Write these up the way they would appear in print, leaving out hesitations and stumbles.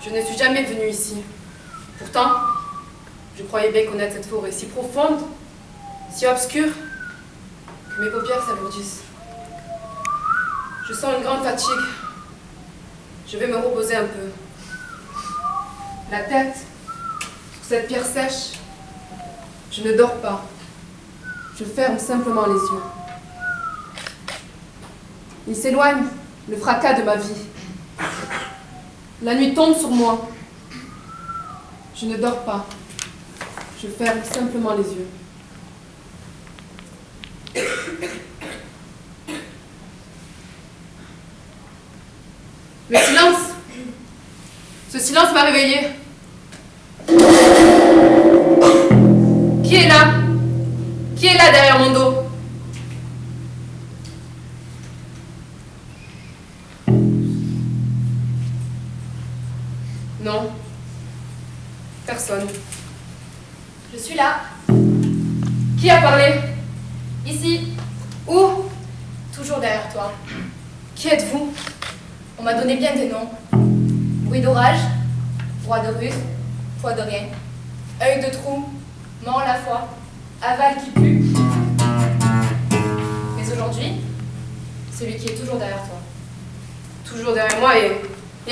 Je ne suis jamais venue ici. Pourtant, je croyais bien connaître cette forêt si profonde, si obscure, que mes paupières s'alourdissent. Je sens une grande fatigue. Je vais me reposer un peu. La tête sur cette pierre sèche. Je ne dors pas. Je ferme simplement les yeux. Il s'éloigne, le fracas de ma vie. La nuit tombe sur moi. Je ne dors pas. Je ferme simplement les yeux. Le silence. Ce silence m'a réveillée. Qui est là? Qui est là derrière mon dos? Non. Personne. Je suis là. Qui a parlé? Ici. Où? Toujours derrière toi. Qui êtes-vous? On m'a donné bien des noms. Bruit d'orage, roi de ruse, foi de rien, œil de trou, mort la foi, aval qui pue. Mais aujourd'hui, celui qui est toujours derrière toi. Toujours derrière moi et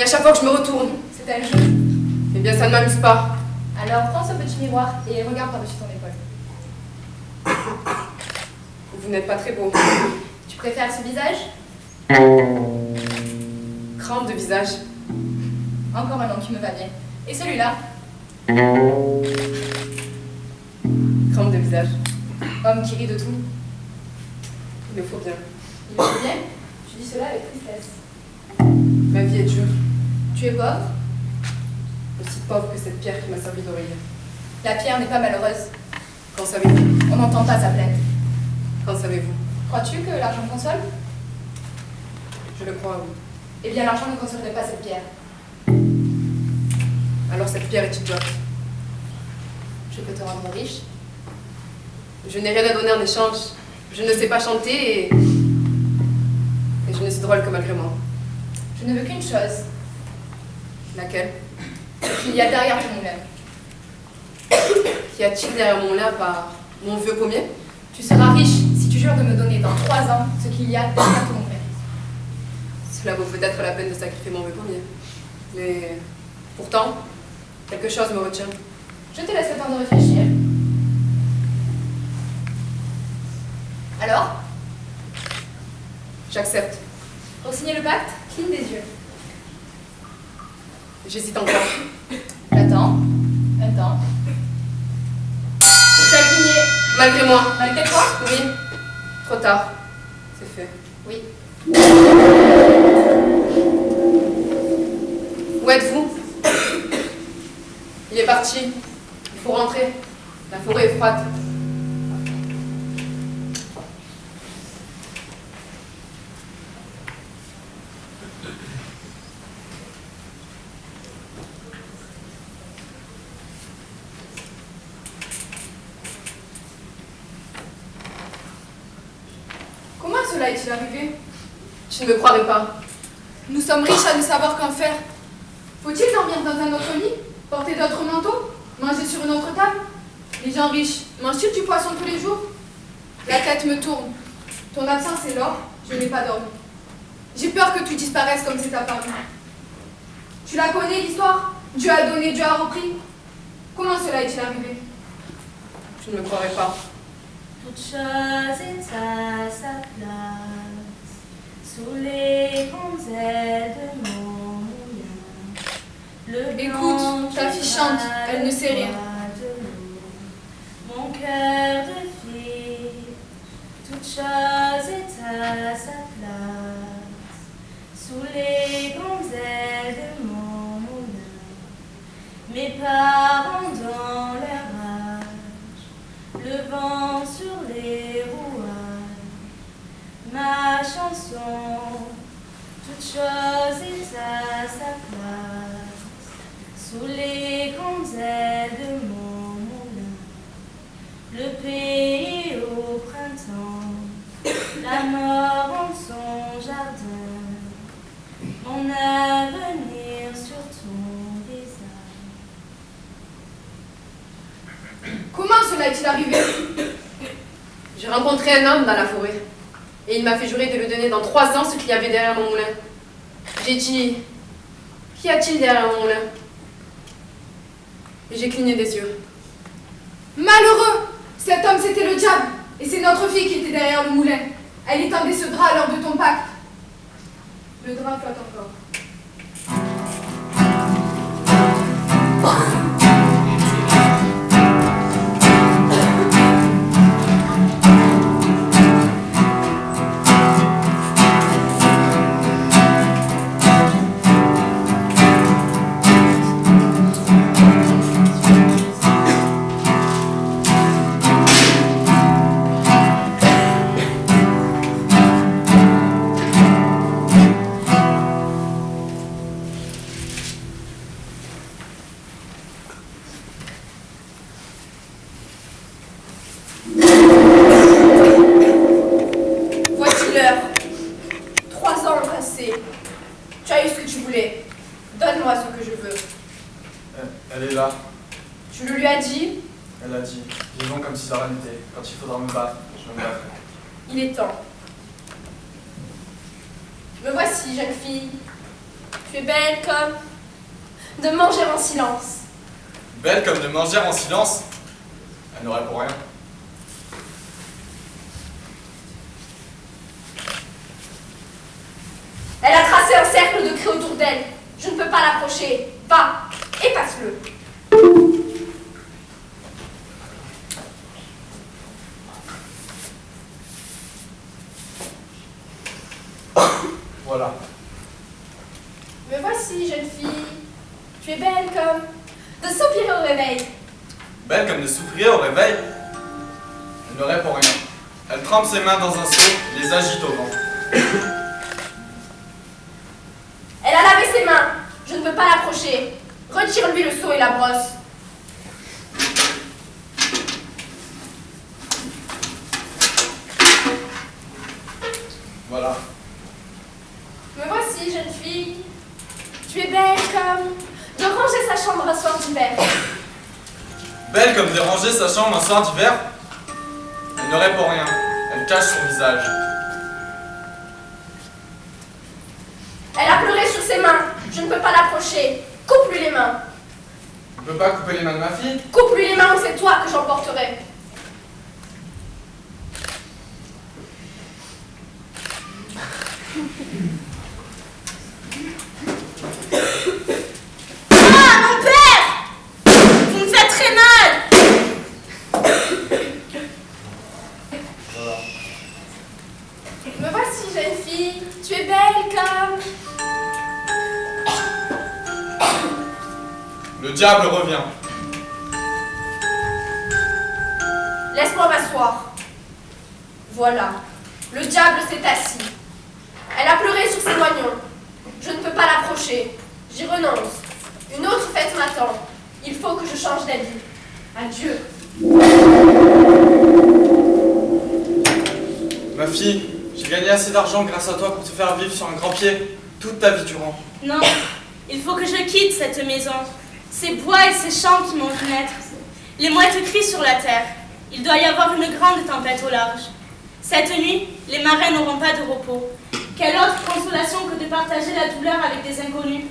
à chaque fois que je me retourne. C'est un jeu. Eh bien, ça ne m'amuse pas. Alors prends ce petit miroir et regarde par-dessus ton épaule. Vous n'êtes pas très beau. Tu préfères ce visage? Crampe de visage. Encore un nom qui me va bien. Et celui-là? Crampe de visage. Homme qui rit de tout. Il le faut bien. Il le faut bien? Tu dis cela avec tristesse. Ma vie est dure. Tu es pauvre? Aussi pauvre que cette pierre qui m'a servi d'oreiller. La pierre n'est pas malheureuse. Qu'en savez-vous? On n'entend pas sa plainte. Qu'en savez-vous? Crois-tu que l'argent console? Je le crois, oui. Eh bien, l'argent ne consolerait pas cette pierre. Alors cette pierre est idiote. Je peux te rendre riche. Je n'ai rien à donner en échange. Je ne sais pas chanter et je ne suis drôle que malgré moi. Je ne veux qu'une chose. Laquelle? Ce qu'il y a derrière ton moulin. Qu'y a-t-il derrière mon lin par mon vieux pommier? Tu seras riche si tu jures de me donner dans 3 ans ce qu'il y a derrière ton moulin. Cela vaut peut-être la peine de sacrifier mon vieux pommier. Mais pourtant, quelque chose me retient. Je te laisse le temps de réfléchir. Alors, J'accepte. pour signer le pacte, cligne des yeux. J'hésite encore. J'attends. Un temps. Tu as cligné. Malgré moi. Malgré toi? Oui. Trop tard. C'est fait. Oui. Où êtes-vous? Il est parti. Il faut rentrer. La forêt est froide. Comment cela est-il arrivé? Tu ne me croirais pas. Nous sommes riches à ne savoir qu'en faire. Faut-il dormir dans un autre lit? Porter d'autres manteaux? Manger sur une autre table? Les gens riches mangent-ils du poisson tous les jours? La tête me tourne. Ton absence est l'or, je n'ai pas dormi. J'ai peur que tu disparaisses comme c'est apparu. Tu la connais l'histoire? Dieu a donné, Dieu a repris. Comment cela est-il arrivé? Tu ne me croirais pas. Toute chose est à sa place, sous les grandes ailes de mon moulin. Le Écoute, blanc ta fille chante, elle ne sait rien. de l'eau, mon cœur de fille, toute chose est à sa place, sous les grandes ailes de mon moulin. Mes parents dans leur âge, le vent sur les rouages, ma chanson, toute chose est à sa place, sous les grandes ailes de mon moulin. Le pays au printemps, la mort en son jardin, mon avenir sur ton rencontré un homme dans la forêt. Et il m'a fait jurer de lui donner dans 3 ans ce qu'il y avait derrière mon moulin. J'ai dit, qu'y a-t-il derrière mon moulin? Et j'ai cligné des yeux. Malheureux! Cet homme, c'était le diable. Et c'est notre fille qui était derrière le moulin. Elle étendait ce drap lors de ton pacte. Le drap flotte encore. Tu as eu ce que tu voulais. Donne-moi ce que je veux. Elle est là. Tu le lui as dit? Elle a dit, vivons comme si de rien n'était. Quand il faudra me battre, je me battrai. Il est temps. Me voici, jeune fille. Tu es belle comme de manger en silence. Belle comme de manger en silence? Elle n'aurait pour rien. Elle a tracé un cercle de cris autour d'elle. Je ne peux pas l'approcher. Va, et passe-le. Voilà. Me voici, jeune fille. Tu es belle comme de soupirer au réveil. Belle comme de soupirer au réveil? Elle n'aurait pour rien. Elle trempe ses mains dans un seau et les agite au vent. Elle a lavé ses mains. Je ne peux pas l'approcher. Retire-lui le seau et la brosse. Voilà. Me voici, jeune fille. Tu es belle comme de ranger sa chambre un soir d'hiver. Belle comme de ranger sa chambre un soir d'hiver? Elle n'aurait pour rien. Elle cache son visage. Elle a pleuré sur ses mains. Je ne peux pas l'approcher. Coupe-lui les mains. Tu ne peux pas couper les mains de ma fille? Coupe-lui les mains ou c'est toi que j'emporterai. Ah, mon père! Vous me faites très mal! Voilà. Me voici, jeune fille. Tu es belle comme... Le diable revient. Laisse-moi m'asseoir. Voilà. Le diable s'est assis. Elle a pleuré sur ses moignons. Je ne peux pas l'approcher. J'y renonce. Une autre fête m'attend. Il faut que je change d'habit. Adieu. Ma fille, j'ai gagné assez d'argent grâce à toi pour te faire vivre sur un grand pied toute ta vie durant. Non, il faut que je quitte cette maison. Ces bois et ces champs qui m'ont vu naître. Les mouettes crient sur la terre. Il doit y avoir une grande tempête au large. Cette nuit, les marins n'auront pas de repos. Quelle autre consolation que de partager la douleur avec des inconnus?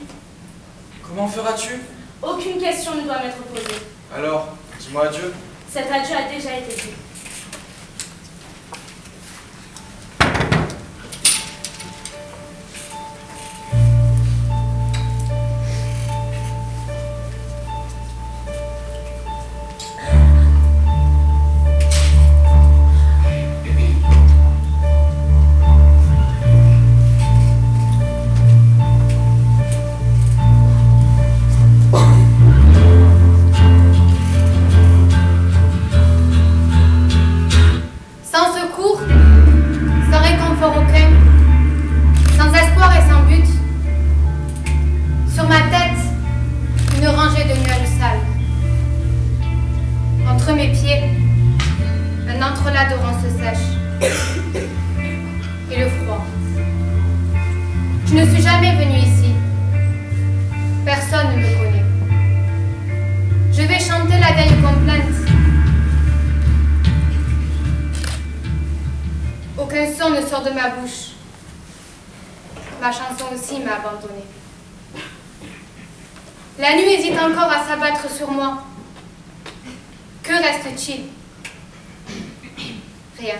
Comment feras-tu? Aucune question ne doit m'être posée. Alors, dis-moi adieu. Cet adieu a déjà été dit. ma bouche. Ma chanson aussi m'a abandonnée. La nuit hésite encore à s'abattre sur moi. Que reste-t-il? Rien.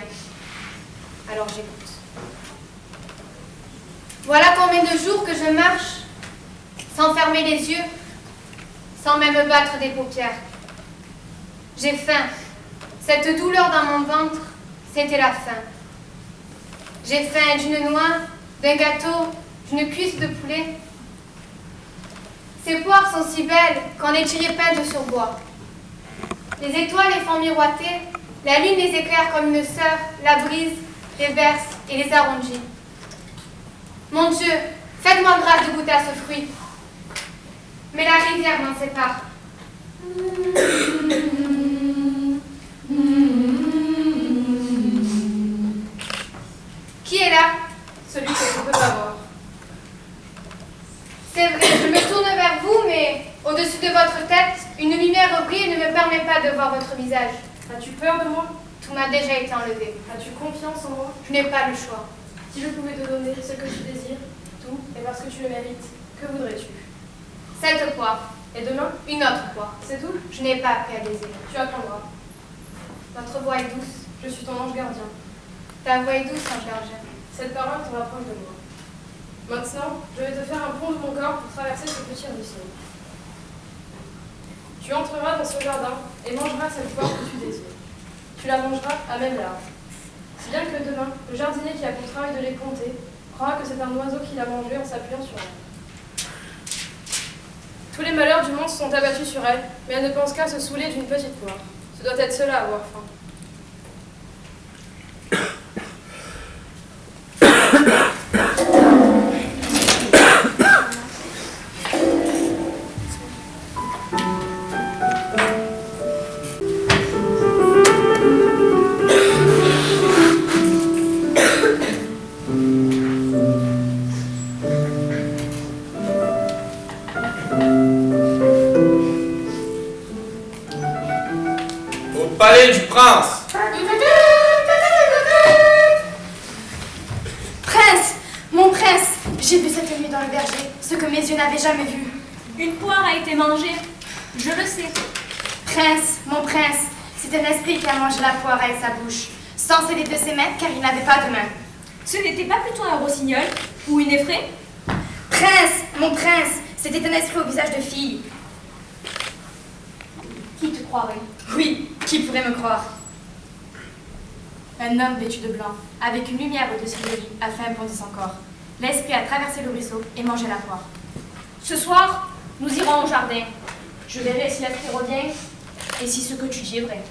Alors j'écoute. Voilà combien de jours que je marche, sans fermer les yeux, sans même battre des paupières. J'ai faim. Cette douleur dans mon ventre, c'était la faim. J'ai faim d'une noix, d'un gâteau, d'une cuisse de poulet. Ces poires sont si belles qu'on les dirait peintes sur bois. Les étoiles les font miroiter, la lune les éclaire comme une sœur, la brise les berce et les arrondit. Mon Dieu, faites-moi grâce de goûter à ce fruit. Mais la rivière m'en sépare. Qui est là? Celui que je ne peux pas voir. C'est vrai, je me tourne vers vous, mais au-dessus de votre tête, une lumière brille et ne me permet pas de voir votre visage. As-tu peur de moi? Tout m'a déjà été enlevé. As-tu confiance en moi? Je n'ai pas le choix. Si je pouvais te donner ce que tu désires, tout, et parce que tu le mérites, que voudrais-tu? Cette poire, Et demain, une autre poire. c'est tout? Je n'ai pas appris à baiser. Tu apprendras. Votre voix est douce. Je suis ton ange gardien. Ta voix est douce, ange gardien. Cette parole te rapproche de moi. Maintenant, je vais te faire un pont de mon corps pour traverser ce petit ruisseau. Tu entreras dans ce jardin et mangeras cette poire que tu désires. Tu la mangeras à même large. Si bien que demain, le jardinier qui a pour travail de les compter croira que c'est un oiseau qui l'a mangé en s'appuyant sur elle. Tous les malheurs du monde se sont abattus sur elle, mais elle ne pense qu'à se saouler d'une petite poire. Ce doit être cela, avoir faim. Au palais du prince. Prince, mon prince, j'ai vu cette nuit dans le verger ce que mes yeux n'avaient jamais vu. Une poire a été mangée. Je le sais. Prince, mon prince, c'est un esprit qui a mangé la poire avec sa bouche, sans sceller de ses mains car il n'avait pas de main. Ce n'était pas plutôt un rossignol ou une effraie? Prince, mon prince, c'était un esprit au visage de fille. Qui te croirait? Oui, qui pourrait me croire? Un homme vêtu de blanc, avec une lumière au-dessus de lui, a fait un bondissant corps. L'esprit a traversé le ruisseau et mangé la poire. Ce soir, nous irons au jardin. Je verrai si l'esprit revient et si ce que tu dis est vrai.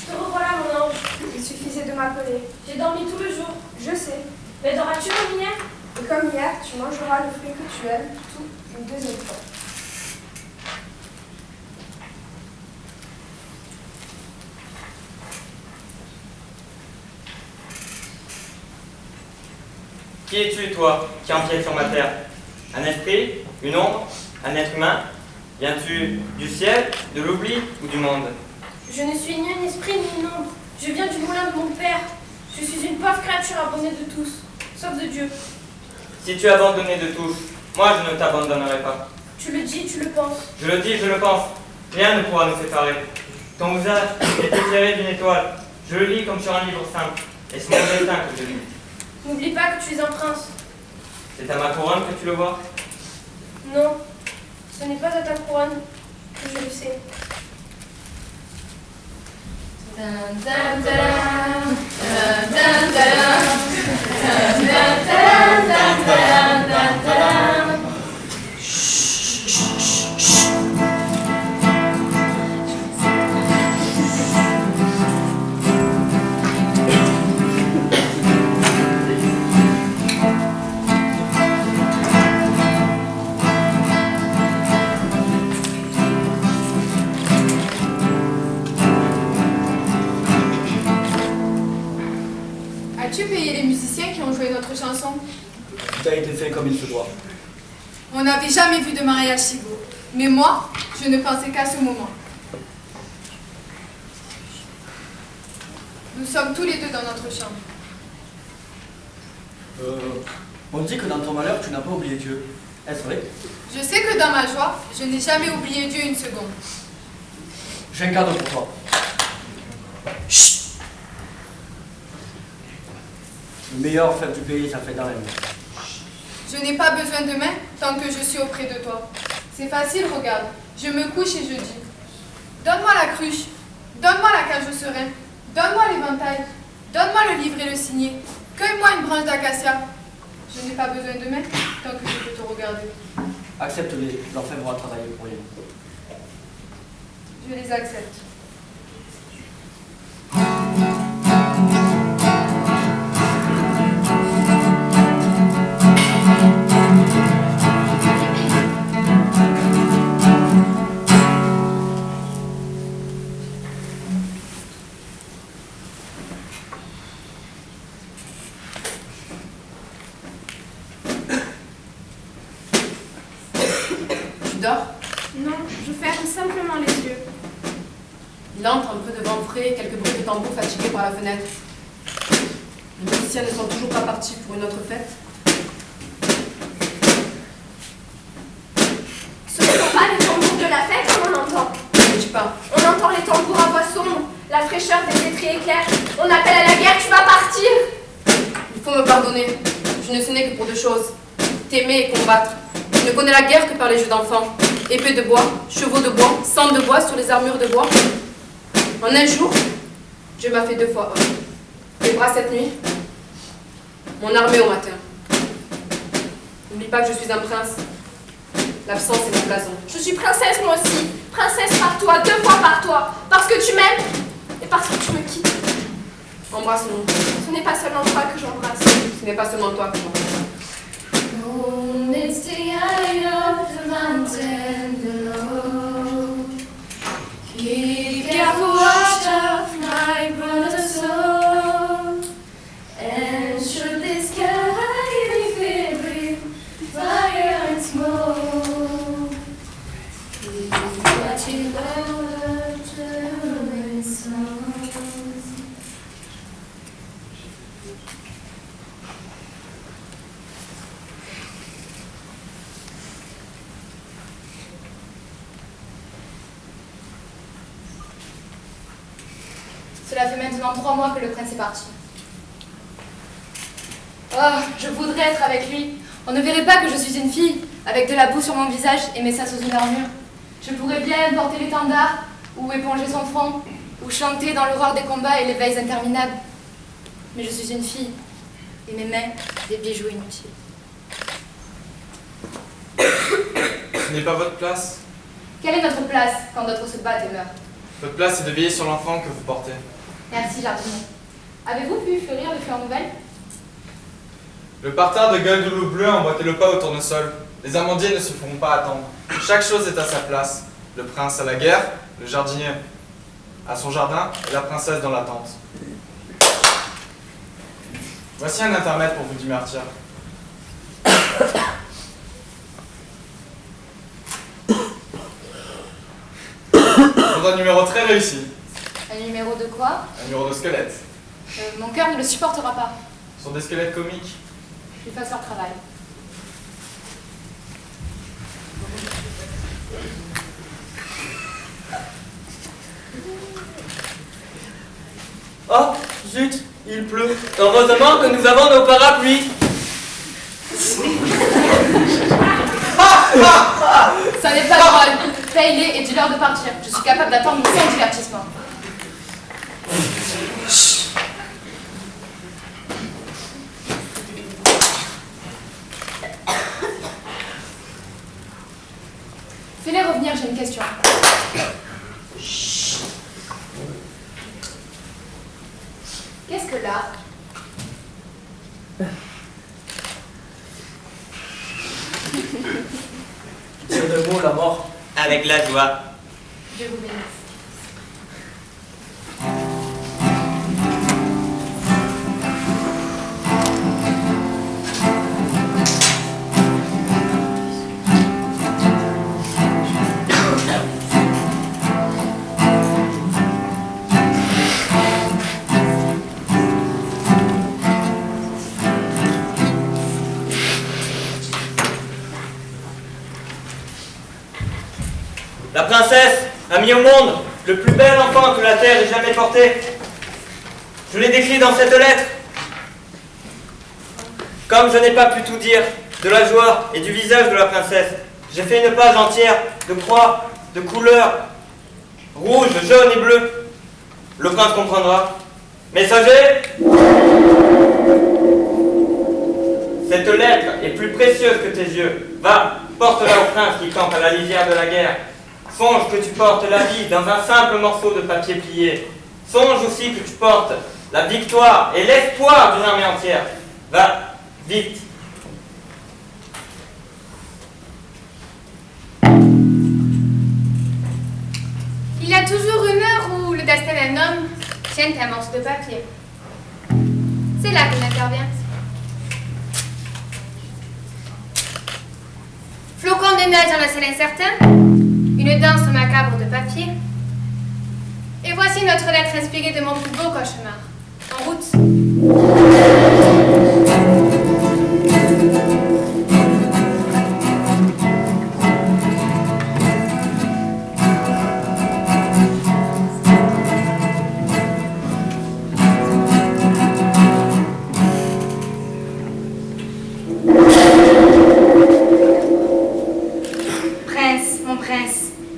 Te revoilà, mon ange. Il suffisait de m'appeler. J'ai dormi tout le jour. Je sais. Mais dorras-tu comme hier? Et comme hier, tu mangeras le fruit que tu aimes, tout une deuxième fois. Qui es-tu, toi, qui empiètes sur ma terre? Un esprit? Une ombre? Un être humain? Viens-tu du ciel, de l'oubli ou du monde? Je ne suis ni un esprit ni une ombre. Je viens du moulin de mon père. Je suis une pauvre créature abandonnée de tous, sauf de Dieu. Si tu es abandonné de tous, moi je ne t'abandonnerai pas. Tu le dis, tu le penses. Je le dis, je le pense. Rien ne pourra nous séparer. Ton visage est éclairé d'une étoile. Je le lis comme sur un livre simple. Et c'est mon destin que je lis. N'oublie pas que tu es un prince. C'est à ma couronne que tu le vois? Non, ce n'est pas à ta couronne que je le sais. chanson. Tout a été fait comme il se doit. On n'avait jamais vu de mariage si beau. Mais moi, je ne pensais qu'à ce moment. Nous sommes tous les deux dans notre chambre. On dit que dans ton malheur, tu n'as pas oublié Dieu. Est-ce vrai? Je sais que dans ma joie, je n'ai jamais oublié Dieu une seconde. J'ai un cadeau pour toi. Chut! Le meilleur fête du pays, ça fait dans la nuit. Je n'ai pas besoin de main tant que je suis auprès de toi. C'est facile, regarde. Je me couche et je dis. Donne-moi la cruche. Donne-moi la cage au serin. Donne-moi l'éventail. Donne-moi le livre et le signet. Cueille-moi une branche d'acacia. Je n'ai pas besoin de main tant que je peux te regarder. Accepte-les, l'orfèvre va travailler pour rien. Je les accepte. Tu dors? Non, je ferme simplement les yeux. Il entre un peu de vent frais et quelques bruits de tambour fatigués par la fenêtre. Les musiciens ne sont toujours pas partis pour une autre fête. Ce ne sont pas les tambours de la fête qu'on entend. Ne dis pas. On entend les tambours à voix sombre, la fraîcheur des étriers éclairs. On appelle à la guerre, tu vas partir. Il faut me pardonner. Je ne sonnais que pour deux choses. T'aimer et combattre. Je ne connais la guerre que par les jeux d'enfants. Épée de bois, chevaux de bois, sang de bois sur les armures de bois. En un jour, Dieu m'a fait 2 fois homme. Les bras cette nuit, mon armée au matin. N'oublie pas que je suis un prince. L'absence est mon blason. Je suis princesse moi aussi. Princesse par toi, 2 fois par toi. Parce que tu m'aimes et parce que tu me quittes. Embrasse-nous. Ce n'est pas seulement toi que j'embrasse. Ce n'est pas seulement toi que j'embrasse. Oh, it's the eye of the mountain below. Keep careful watch of my brother's soul. And should the sky be filled with fire and smoke, keep watching over the rain songs. Cela fait maintenant 3 mois que le prince est parti. Oh, je voudrais être avec lui. On ne verrait pas que je suis une fille, avec de la boue sur mon visage et mes seins sous une armure. Je pourrais bien porter l'étendard, ou éponger son front, ou chanter dans l'aurore des combats et les veilles interminables. Mais je suis une fille, et mes mains, des bijoux inutiles. Ce n'est pas votre place. Quelle est notre place quand d'autres se battent et meurent? Votre place est de veiller sur l'enfant que vous portez. Merci, jardinier. Avez-vous pu fleurir les fleurs nouvelles? Le parterre de gueules de loup bleu a emboîté le pas au tournesol. Les amandiers ne se feront pas attendre. Chaque chose est à sa place. Le prince à la guerre, le jardinier à son jardin et la princesse dans la tente. Voici un intermède pour vous divertir. Pour un numéro très réussi. Un numéro de quoi? Un numéro de squelette. Mon cœur ne le supportera pas. Ce sont des squelettes comiques. Qu'ils fassent leur travail. Oh, zut, il pleut. Heureusement que nous avons nos parapluies. Ça n'est pas drôle. Paye-les et dis-leur de partir. Je suis capable d'attendre sans divertissement. Fais-les revenir, j'ai une question. Qu'est-ce que l'art? C'est de mots la mort. Avec la joie. Dieu vous bénisse. La princesse a mis au monde le plus bel enfant que la terre ait jamais porté. Je l'ai décrit dans cette lettre. Comme je n'ai pas pu tout dire de la joie et du visage de la princesse, j'ai fait une page entière de croix, de couleurs, rouge, jaune et bleu. Le prince comprendra. Messager, cette lettre est plus précieuse que tes yeux. Va, porte-la au prince qui campe à la lisière de la guerre. Songe que tu portes la vie dans un simple morceau de papier plié. Songe aussi que tu portes la victoire et l'espoir d'une armée entière. Va, vite. Il y a toujours une heure où le destin d'un homme tient un morceau de papier. C'est là qu'il intervient. Flocons de neige dans le ciel incertain, une danse macabre de papier. Et voici notre lettre inspirée de mon plus beau cauchemar. En route.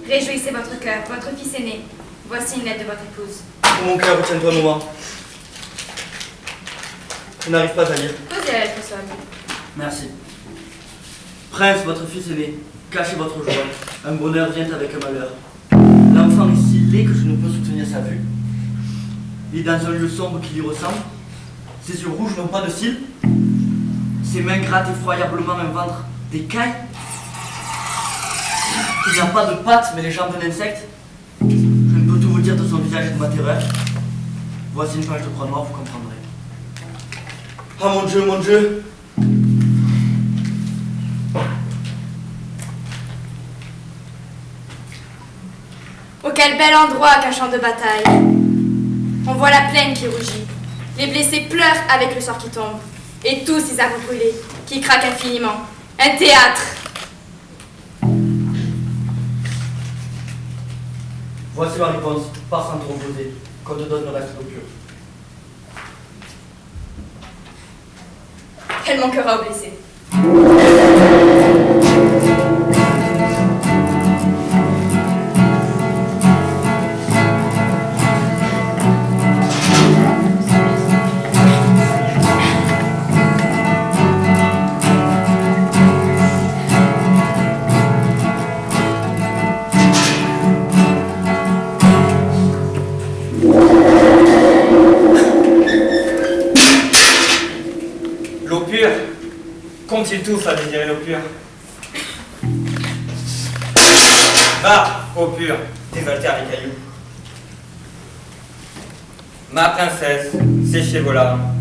Réjouissez votre cœur, votre fils est né. Voici une lettre de votre épouse. Oh, mon cœur, retiens-toi, maman. Je n'arrive pas à lire. Posez la lettre au sol. Merci. Prince, votre fils est né. Cachez votre joie. Un bonheur vient avec un malheur. L'enfant est si laid que je ne peux soutenir sa vue. Il est dans un lieu sombre qui lui ressemble. Ses yeux rouges n'ont pas de cils. Ses mains grattent effroyablement un ventre d'écailles. Il n'y a pas de pattes, mais les jambes d'un insecte. Je ne peux tout vous dire de son visage et de ma terreur. Voici une page de croix noire, vous comprendrez. Ah mon Dieu, mon Dieu! Oh, quel bel endroit qu'un champ de bataille. On voit la plaine qui rougit. Les blessés pleurent avec le sort qui tombe. Et tous ces arbres brûlés qui craquent infiniment. Un théâtre. Voici ma réponse, pas sans te reposer, qu'on te donne le reste d'eau pure. Elle manquera aux blessés. Qu'ont-ils tous à désirer l'eau pure? Va, eau pure, désaltère les cailloux. Ma princesse, séchez vos larmes.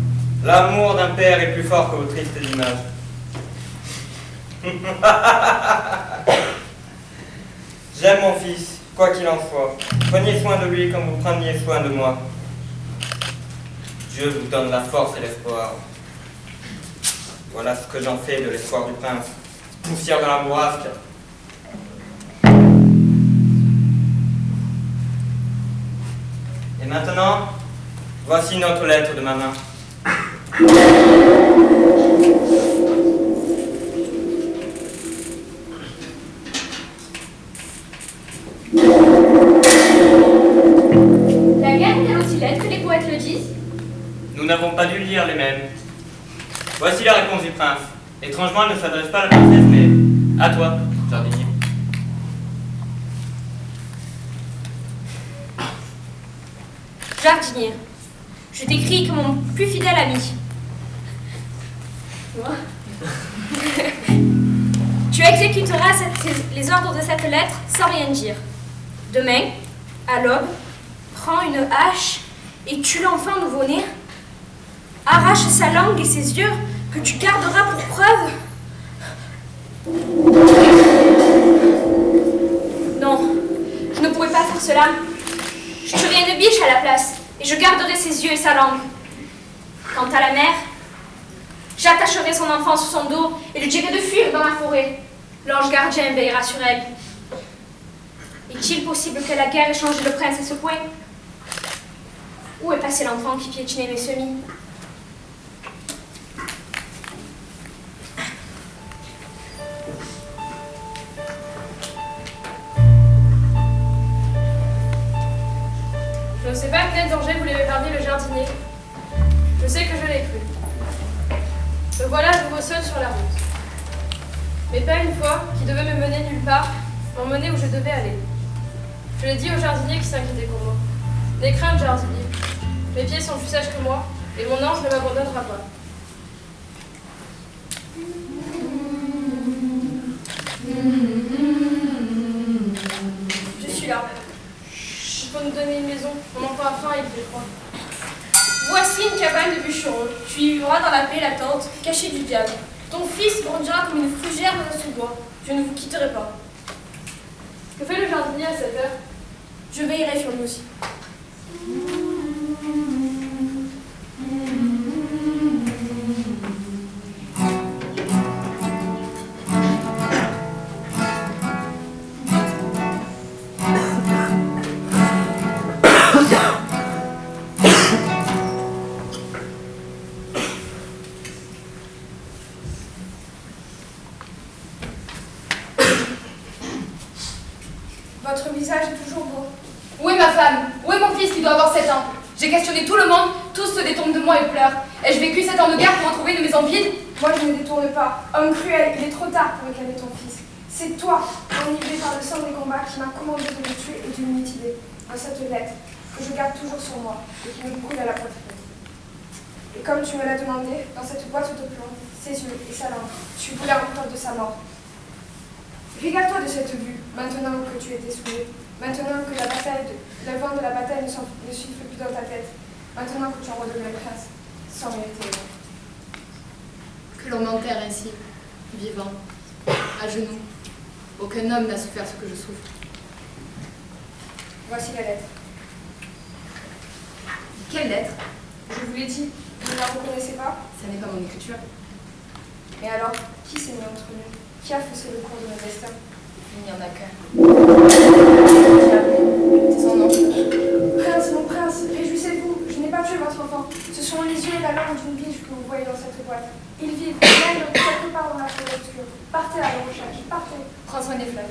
L'amour d'un père est plus fort que vos tristes images. J'aime mon fils, quoi qu'il en soit. Prenez soin de lui comme vous preniez soin de moi. Dieu vous donne la force et l'espoir. Voilà ce que j'en fais de l'espoir du prince. Poussière dans la bourrasque. Et maintenant, voici notre lettre de ma main. La guerre est aussi laide que les poètes le disent. Nous n'avons pas dû lire les mêmes. Voici la réponse du prince. Étrangement, elle ne s'adresse pas à la princesse, mais à toi, jardinier. Jardinier, je t'écris comme mon plus fidèle ami. Tu exécuteras les ordres de cette lettre sans rien dire. Demain, à l'aube, prends une hache et tue l'enfant nouveau-né. Arrache sa langue et ses yeux que tu garderas pour preuve. Non, je ne pourrais pas faire cela. Je tuerai une biche à la place et je garderai ses yeux et sa langue. Quant à la mère, j'attacherai son enfant sous son dos et lui dirai de fuir dans la forêt. L'ange gardien veillera sur elle. Est-il possible que la guerre ait changé le prince à ce point? Où est passé l'enfant qui piétinait mes semis? Je ne sais pas quel danger voulait m'épargner le jardinier. Je sais que je l'ai cru. Me voilà à nouveau seul sur la route. Mes pas une fois, qui devaient me mener nulle part, m'ont mené où je devais aller. Je l'ai dit au jardinier qui s'inquiétait pour moi. N'aie crainte, jardinier. Mes pieds sont plus sages que moi, et mon ange ne m'abandonnera pas. Je suis là. Il faut nous donner une maison. On en a faim et il fait froid. Voici une cabane de bûcheron. Tu y vivras dans la paix latente, cachée du diable. Ton fils grandira comme une fougère dans un sous-bois. Je ne vous quitterai pas. Que fait le jardinier à cette heure? Je veillerai sur lui aussi. Votre visage est toujours beau. Où est ma femme? Où est mon fils qui doit avoir 7 ans? J'ai questionné tout le monde, tous se détournent de moi et pleurent. Ai-je vécu 7 ans de guerre pour retrouver une maison vide? Moi, je ne me détourne pas. Homme cruel, il est trop tard pour réclamer ton fils. C'est toi, enivré par le sang des combats, qui m'a commandé de le tuer et de le mutiler. Dans cette lettre, que je garde toujours sur moi et qui me brûle à la poitrine. Et comme tu me l'as demandé, dans cette boîte de plomb, ses yeux et sa langue, tu voulais en preuve de sa mort. Regarde-toi de cette vue, maintenant que tu étais souillé, maintenant que le vent de la bataille ne siffle plus dans ta tête, maintenant que tu en redeviens le prince, sans mériter. Que l'on m'enterre ainsi, vivant, à genoux. Aucun homme n'a souffert ce que je souffre. Voici la lettre. Quelle lettre? Je vous l'ai dit, vous ne la reconnaissez pas? Ça n'est pas mon écriture. Et alors, qui s'est mis entre nous? Qui a faussé le cours de notre destin? Il n'y en a qu'un. C'est son nom. Prince, mon prince, réjouissez-vous, je n'ai pas tué votre enfant. Ce sont les yeux et la langue d'une biche que vous voyez dans cette boîte. Ils vivent même quelque part dans la forêt obscure. Partez à leur recherche, partez. Prends soin des fleurs.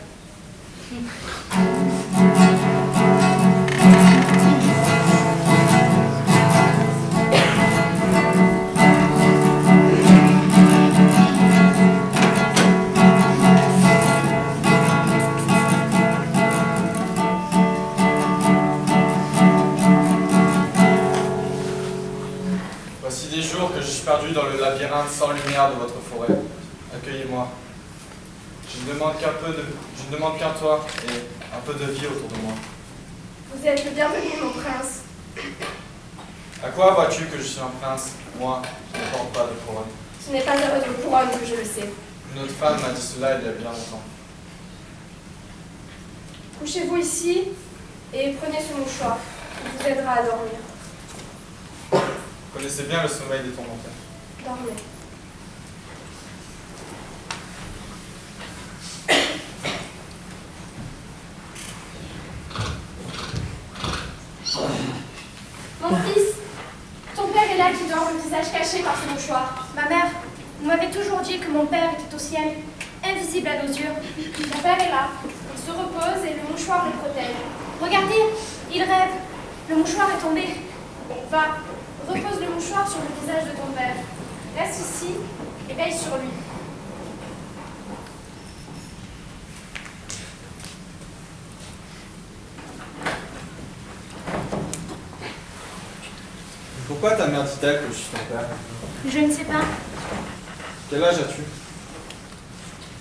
Voici des jours que je suis perdu dans le labyrinthe sans lumière de votre forêt. Accueillez-moi. Je ne demande qu'un toit et un peu de vie autour de moi. Vous êtes le bienvenu, mon prince. À quoi vois-tu que je suis un prince, moi, qui ne porte pas de couronne? Ce n'est pas à votre couronne que je le sais. Une autre femme m'a dit cela il y a bien longtemps. Couchez-vous ici et prenez ce mouchoir. Il vous aidera à dormir. Vous connaissez bien le sommeil des tourmenteurs. Dormez. Mon fils, ton père est là qui dort le visage caché par ce mouchoir. Ma mère, vous m'avez toujours dit que mon père était au ciel, invisible à nos yeux. Mon père est là. Il se repose et le mouchoir le protège. Regardez, il rêve. Le mouchoir est tombé. Va, repose le mouchoir sur le visage de ton père. Reste ici et veille sur lui. Pourquoi ta mère dit-elle que je suis ton père? Je ne sais pas. Quel âge as-tu?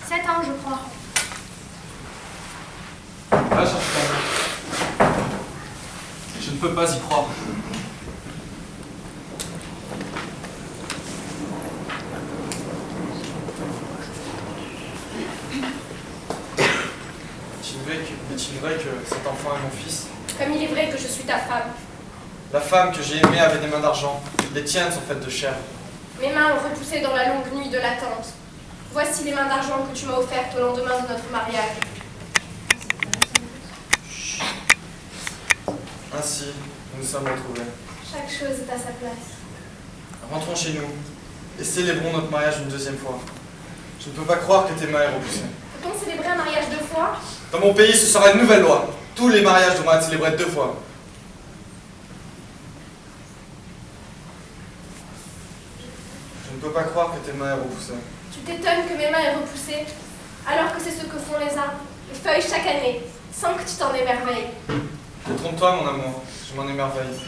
7 ans, je crois. Va chercher ta mère. Je ne peux pas y croire. Est-il vrai que cet enfant est mon fils? Comme il est vrai que je suis ta femme. La femme que j'ai aimée avait des mains d'argent. Les tiennes sont faites de chair. Mes mains ont repoussé dans la longue nuit de l'attente. Voici les mains d'argent que tu m'as offertes au lendemain de notre mariage. Ainsi, nous nous sommes retrouvés. Chaque chose est à sa place. Rentrons chez nous et célébrons notre mariage une deuxième fois. Je ne peux pas croire que tes mains aient repoussé. Peut-on célébrer un mariage 2 fois? Dans mon pays, ce sera une nouvelle loi. Tous les mariages devront être célébrés 2 fois. Je ne peux pas croire que tes mains aient repoussé. Tu t'étonnes que mes mains aient repoussé, alors que c'est ce que font les arbres, les feuilles chaque année, sans que tu t'en émerveilles. Détrompe-toi, mon amour, je m'en émerveille.